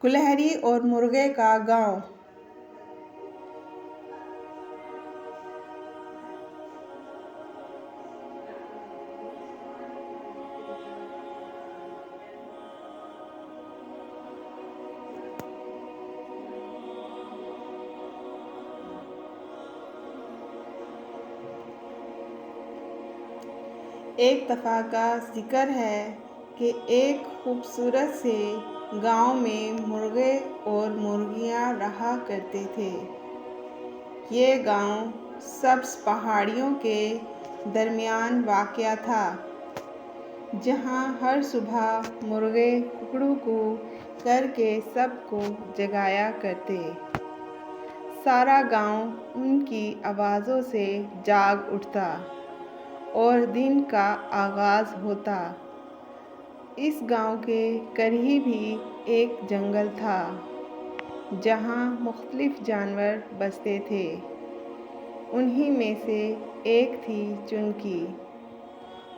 گلہری اور مرغے کا گاؤں۔ ایک دفعہ کا ذکر ہے کہ ایک خوبصورت سے گاؤں میں مرغے اور مرغیاں رہا کرتے تھے۔ یہ گاؤں سبز پہاڑیوں کے درمیان واقع تھا، جہاں ہر صبح مرغے کوکڑوکو کر کے سب کو جگایا کرتے۔ سارا گاؤں ان کی آوازوں سے جاگ اٹھتا اور دن کا آغاز ہوتا۔ اس گاؤں کے قریب ہی ایک جنگل تھا، جہاں مختلف جانور بستے تھے۔ انہی میں سے ایک تھی چنکی،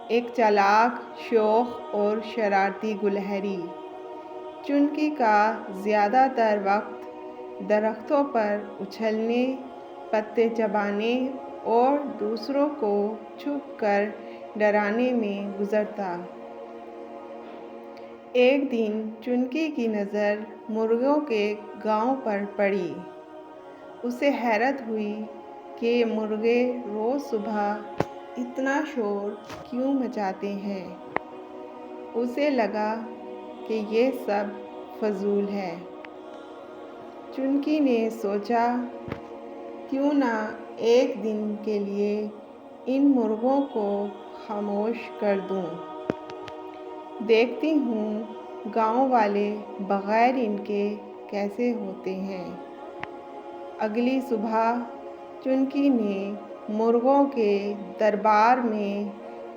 ایک چالاک، شوخ اور شرارتی گلہری۔ چنکی کا زیادہ تر وقت درختوں پر اچھلنے، پتے چبانے اور دوسروں کو چھپ کر ڈرانے میں گزرتا۔ ایک دن چنکی کی نظر مرغوں کے گاؤں پر پڑی۔ اسے حیرت ہوئی کہ یہ مرغے روز صبح اتنا شور کیوں مچاتے ہیں۔ اسے لگا کہ یہ سب فضول ہے۔ چنکی نے سوچا، کیوں نہ ایک دن کے لیے ان مرغوں کو خاموش کر دوں۔ دیکھتی ہوں گاؤں والے بغیر ان کے کیسے ہوتے ہیں۔ اگلی صبح چنکی نے مرغوں کے دربار میں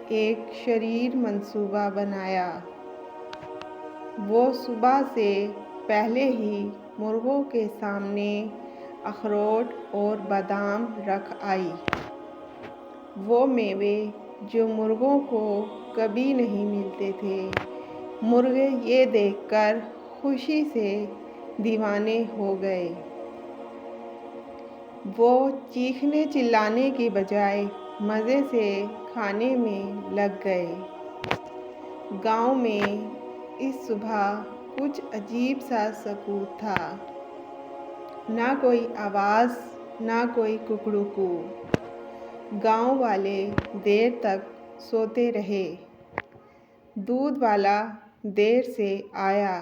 ایک شریر منصوبہ بنایا۔ وہ صبح سے پہلے ہی مرغوں کے سامنے اخروٹ اور بادام رکھ آئی، وہ میوے جو مرغوں کو کبھی نہیں ملتے تھے۔ مرغے یہ دیکھ کر خوشی سے دیوانے ہو گئے۔ وہ چیخنے چلانے کی بجائے مزے سے کھانے میں لگ گئے۔ گاؤں میں اس صبح کچھ عجیب سا سکوت تھا، نہ کوئی آواز، نہ کوئی کوکڑوکو۔ گاؤں والے دیر تک سوتے رہے۔ دودھ والا دیر سے آیا۔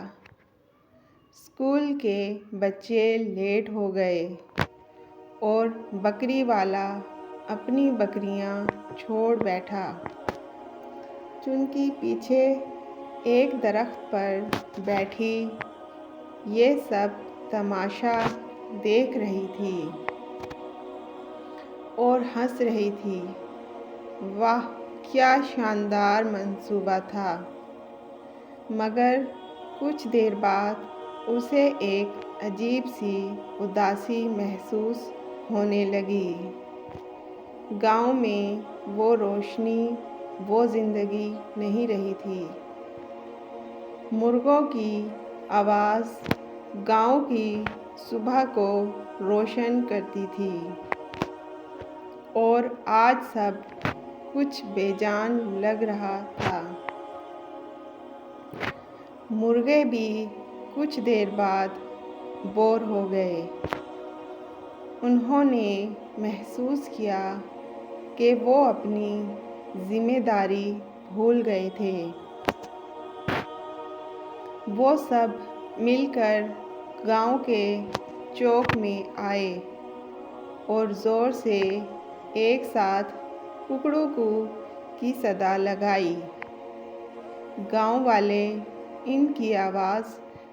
اسکول کے بچے لیٹ ہو گئے اور بکری والا اپنی بکریاں چھوڑ بیٹھا۔ چنکی پیچھے ایک درخت پر بیٹھی یہ سب تماشا دیکھ رہی تھی اور ہنس رہی تھی۔ واہ، کیا شاندار منصوبہ تھا! مگر کچھ دیر بعد اسے ایک عجیب سی اداسی محسوس ہونے لگی۔ گاؤں میں وہ روشنی، وہ زندگی نہیں رہی تھی۔ مرغوں کی آواز گاؤں کی صبح کو روشن کرتی تھی، اور آج سب کچھ بے جان لگ رہا تھا۔ مرغے بھی کچھ دیر بعد بور ہو گئے۔ انہوں نے محسوس کیا کہ وہ اپنی ذمہ داری بھول گئے تھے۔ وہ سب مل کر گاؤں کے چوک میں آئے اور زور سے ایک ساتھ کوکڑوکو کی صدا لگائی۔ گاؤں والے ان کی آواز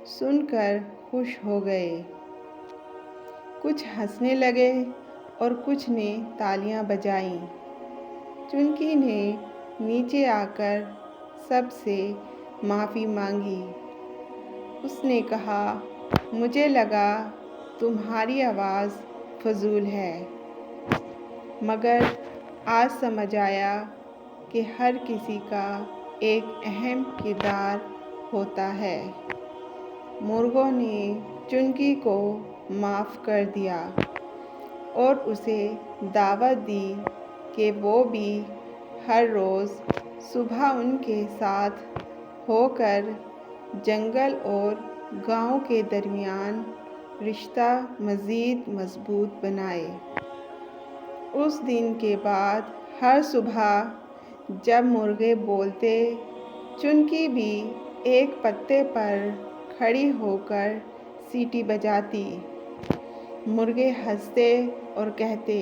سن کر خوش ہو گئے۔ کچھ ہنسنے لگے اور کچھ نے تالیاں بجائیں۔ چنکی نے نیچے آ کر سب سے معافی مانگی۔ اس نے کہا، مجھے لگا تمہاری آواز فضول ہے، مگر آج سمجھ آیا کہ ہر کسی کا ایک اہم کردار ہوتا ہے۔ مرغوں نے چنکی کو معاف کر دیا اور اسے دعوت دی کہ وہ بھی ہر روز صبح ان کے ساتھ ہو کر جنگل اور گاؤں کے درمیان رشتہ مزید مضبوط بنائے۔ اس دن کے بعد ہر صبح جب مرغے بولتے، چنکی بھی ایک پتے پر کھڑی ہو کر سیٹی بجاتی۔ مرغے ہنستے اور کہتے،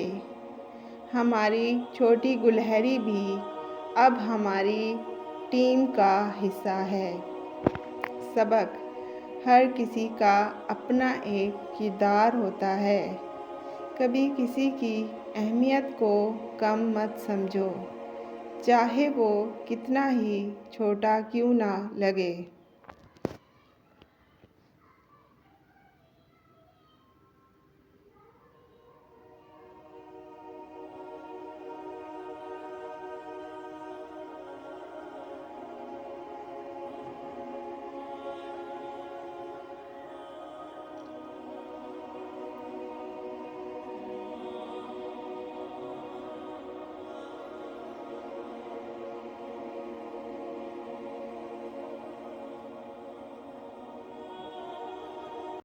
ہماری چھوٹی گلہری بھی اب ہماری ٹیم کا حصہ ہے۔ سبق: ہر کسی کا اپنا ایک کردار ہوتا ہے۔ کبھی کسی کی اہمیت کو کم مت سمجھو، چاہے وہ کتنا ہی چھوٹا کیوں نہ لگے۔